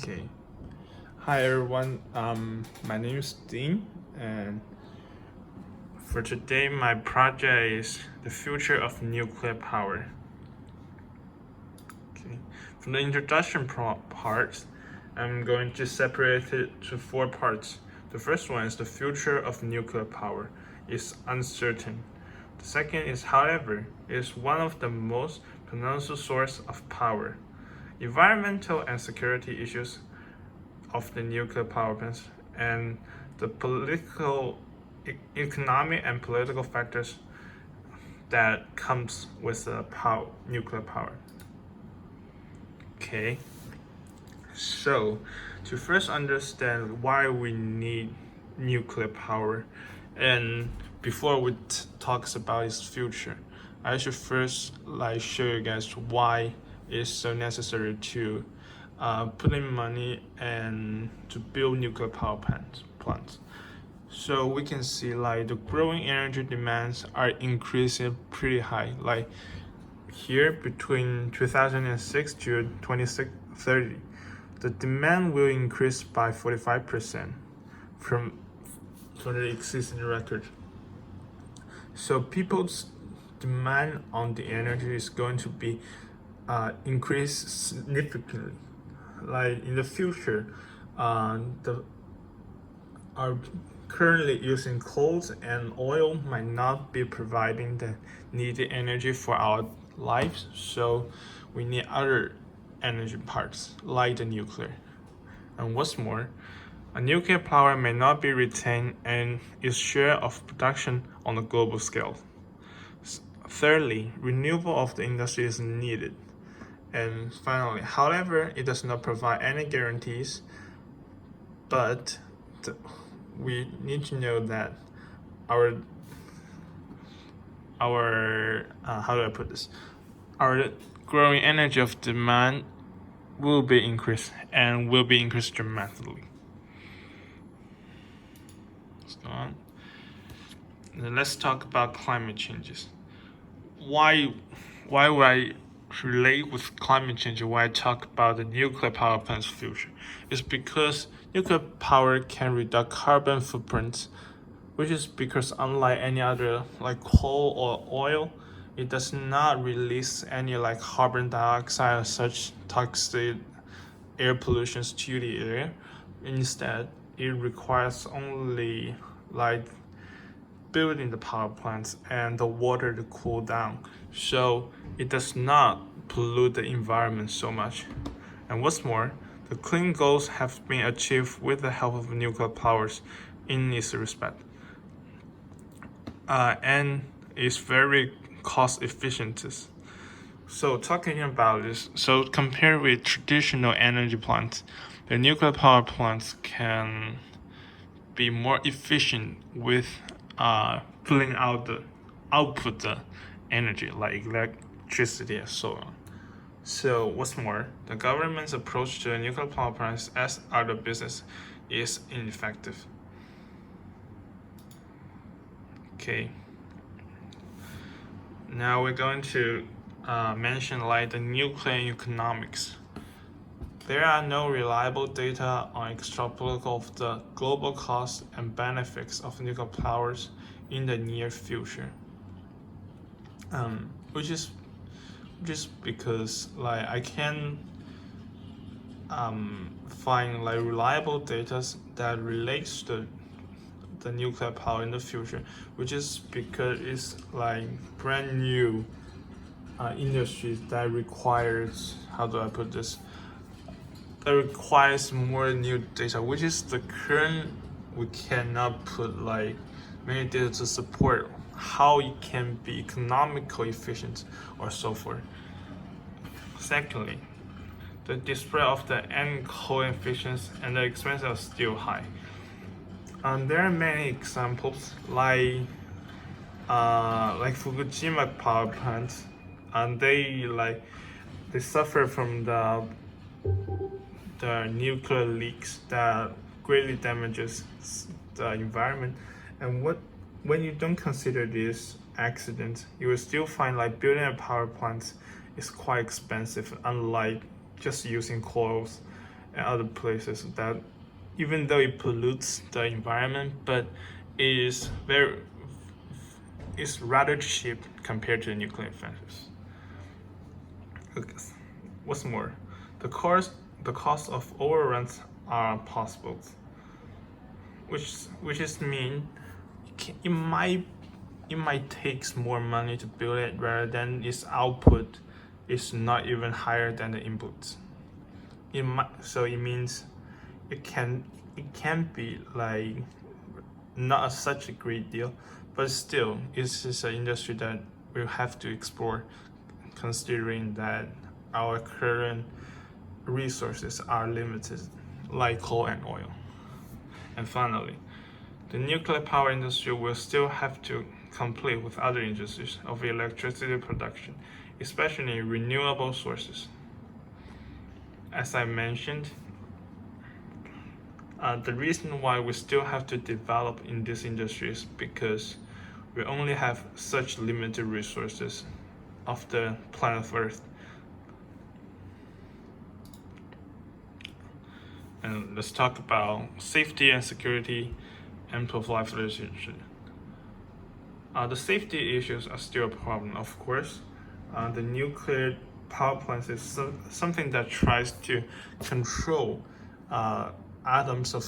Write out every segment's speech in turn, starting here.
Okay. Hi everyone. My name is Dean, and for today, my project is the future of nuclear power. Okay. From the introduction part, I'm going to separate it to four parts. The first one is the future of nuclear power is uncertain. The second is, however, is one of the most pronounced source of power. Environmental and security issues of the nuclear power plants and the economic and political factors that comes with the nuclear power. Okay, so to first understand why we need nuclear power, and before we talks about its future, I should first show you guys why it's so necessary to put in money and to build nuclear power plants. So we can see the growing energy demands are increasing pretty high. Like here between 2006 to 2030, the demand will increase by 45% from the existing record. So people's demand on the energy is going to be increased significantly. Like in the future, the are currently using coal and oil might not be providing the needed energy for our lives, so we need other energy parts like the nuclear. And what's more, a nuclear power may not be retained and its share of production on a global scale. Thirdly, renewable of the industry is needed. And finally, however, it does not provide any guarantees, but we need to know that our how do I put this? Our growing energy of demand will be increased and will be increased dramatically. Let's go on. Then let's talk about climate changes. Why would I relate with climate change when I talk about the nuclear power plant's future? It's because nuclear power can reduce carbon footprints, which is because unlike any other like coal or oil, it does not release any like carbon dioxide or such toxic air pollutions to the air. Instead, it requires only like building the power plants and the water to cool down, so it does not pollute the environment so much. And what's more, the clean goals have been achieved with the help of nuclear powers in this respect. And it's very cost efficient. So talking about this, so compared with traditional energy plants, the nuclear power plants can be more efficient with pulling out the output the energy like electricity and so on. So what's more, the government's approach to the nuclear power plants as other business is ineffective. Okay. Now we're going to mention like the nuclear economics. There are no reliable data on extrapolation of the global costs and benefits of nuclear powers in the near future. Which is just because like I can find like reliable data that relates to the nuclear power in the future, which is because it's like brand new industries that requires, how do I put this, that requires more new data, which is the current we cannot put like many data to support how it can be economically efficient or so forth. Secondly, the display of the end coefficients and the expenses are still high. There are many examples like Fukushima power plant, and they suffer from the nuclear leaks that greatly damages the environment. And when you don't consider this accident, you will still find like building a power plant is quite expensive, unlike just using coals and other places that even though it pollutes the environment, but it is it's rather cheap compared to nuclear fences. Okay. What's more, the cost of overruns are possible, which is mean it might take more money to build it rather than its output is not even higher than the inputs. So it means it can be like not such a great deal, but still it's just an industry that we'll have to explore, considering that our current resources are limited, like coal and oil. And finally, the nuclear power industry will still have to compete with other industries of electricity production, especially renewable sources. As I mentioned, the reason why we still have to develop in this industry is because we only have such limited resources of the planet Earth. And let's talk about safety and security and proliferation. The safety issues are still a problem, of course. The nuclear power plants is something that tries to control atoms of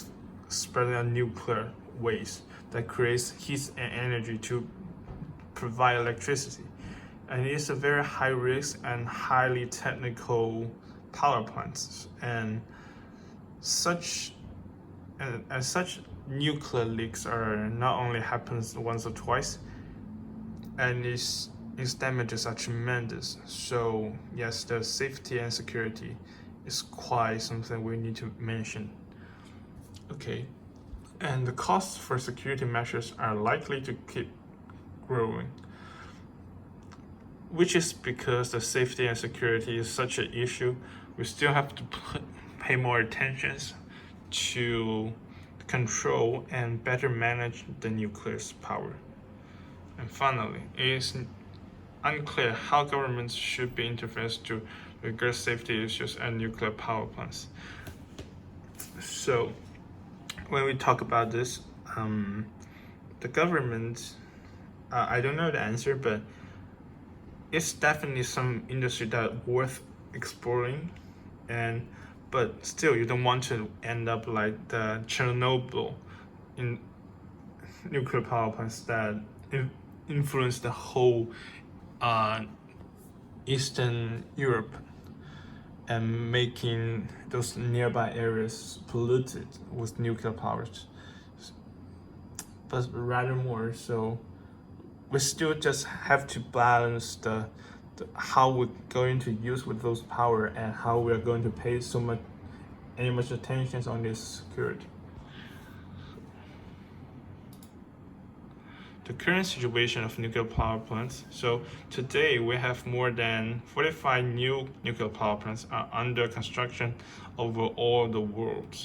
spreading a nuclear waste that creates heat and energy to provide electricity. And it's a very high risk and highly technical power plants. And such nuclear leaks are not only happens once or twice, and its damages are tremendous. So yes, the safety and security is quite something we need to mention. Okay, and the costs for security measures are likely to keep growing, which is because the safety and security is such an issue. We still have to pay more attention to control and better manage the nuclear power. And finally, it is unclear how governments should be interfered to regard safety issues at nuclear power plants. So, when we talk about this, the government, I don't know the answer, but it's definitely some industry that worth exploring, but still you don't want to end up like the Chernobyl in nuclear power plants that influence the whole Eastern Europe and making those nearby areas polluted with nuclear powers. But rather more so, we still just have to balance the how we're going to use with those power and how we're going to pay much attention on this security. The current situation of nuclear power plants. So today we have more than 45 new nuclear power plants are under construction over all the world.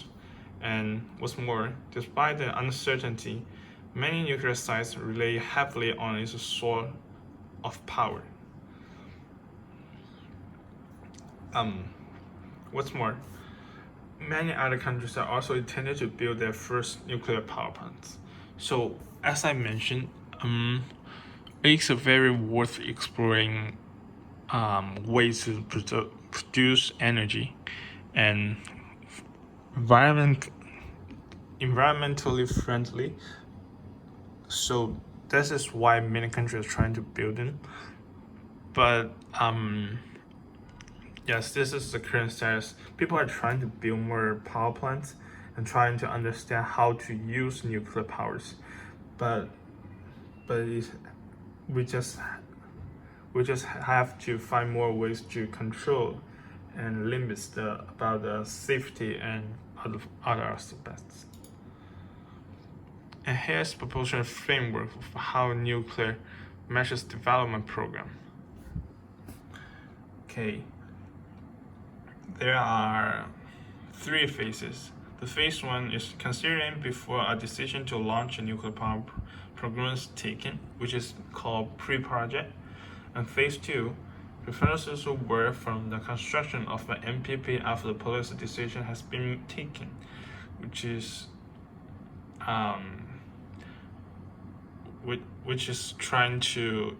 And what's more, despite the uncertainty, many nuclear sites rely heavily on its source of power. What's more, many other countries are also intended to build their first nuclear power plants. So, as I mentioned, it's a very worth exploring ways to produce energy and environmentally friendly. So this is why many countries are trying to build them. But yes, this is the current status. People are trying to build more power plants and trying to understand how to use nuclear powers, but we just have to find more ways to control and limit about the safety and other aspects. And here's a proposal framework of how nuclear measures development program. Okay, there are 3 phases. The phase 1 is considering before a decision to launch a nuclear power program is taken, which is called pre-project. And phase 2, Professors will work from the construction of an MPP after the policy decision has been taken, which is trying to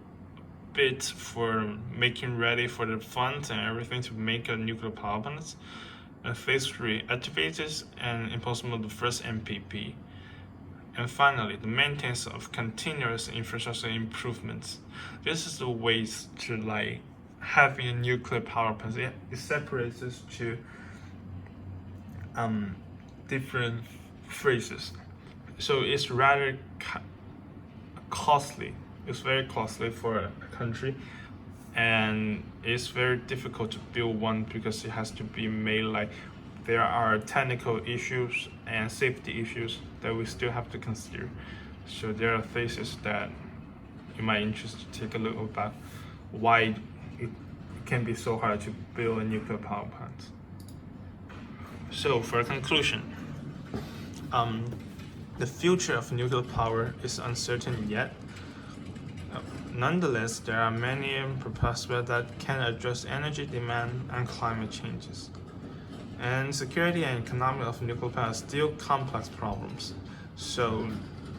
bid for making ready for the funds and everything to make a nuclear power plant. And phase 3 activates and implements the first MPP. And finally, the maintenance of continuous infrastructure improvements. This is the ways to like having a nuclear power plant. It separates us to different phases. So it's rather costly. It's very costly for a country, and it's very difficult to build one because it has to be made like there are technical issues and safety issues that we still have to consider. So there are phases that you might interest to take a look about why it can be so hard to build a nuclear power plant. So for a conclusion, the future of nuclear power is uncertain yet. Nonetheless, there are many prospects that can address energy demand and climate changes. And security and economy of nuclear power are still complex problems. So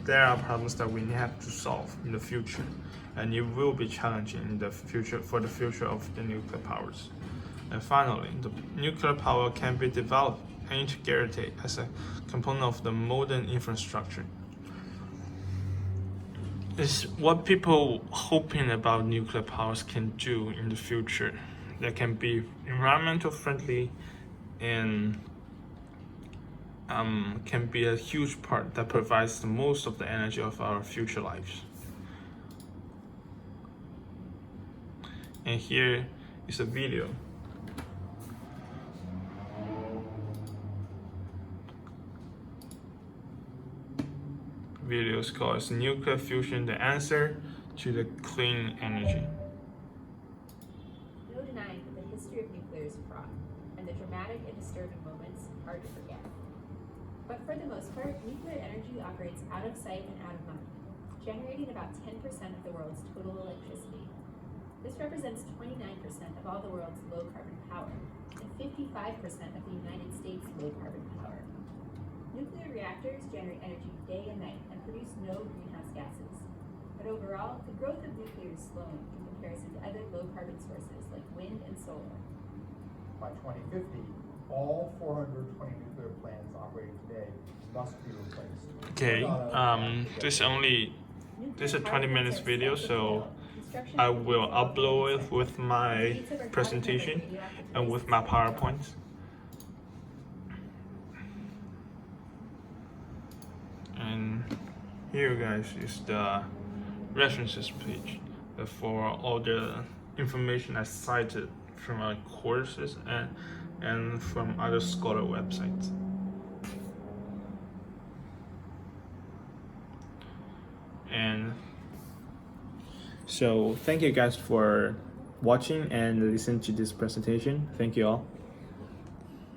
there are problems that we have to solve in the future, and it will be challenging in the future for the future of the nuclear powers. And finally, the nuclear power can be developed and integrated as a component of the modern infrastructure. Is what people hoping about nuclear powers can do in the future that can be environmental friendly and can be a huge part that provides the most of the energy of our future lives. And here is a video. Video is called Nuclear Fusion, the Answer to the Clean Energy. No denying that the history of nuclear is fraught, and the dramatic and disturbing moments hard to forget. But for the most part, nuclear energy operates out of sight and out of mind, generating about 10% of the world's total electricity. This represents 29% of all the world's low-carbon power, and 55% of the United States' low-carbon power. Nuclear reactors generate energy day and night and produce no greenhouse gases. But overall, the growth of nuclear is slowing in comparison to other low-carbon sources like wind and solar. By 2050, all 420 nuclear plants operating today must be replaced. Okay, this is a 20 minutes video, so I will upload it with my presentation and with my PowerPoint. And here, guys, is the references page for all the information I cited from my courses and from other scholar websites. And so thank you guys for watching and listening to this presentation. Thank you all.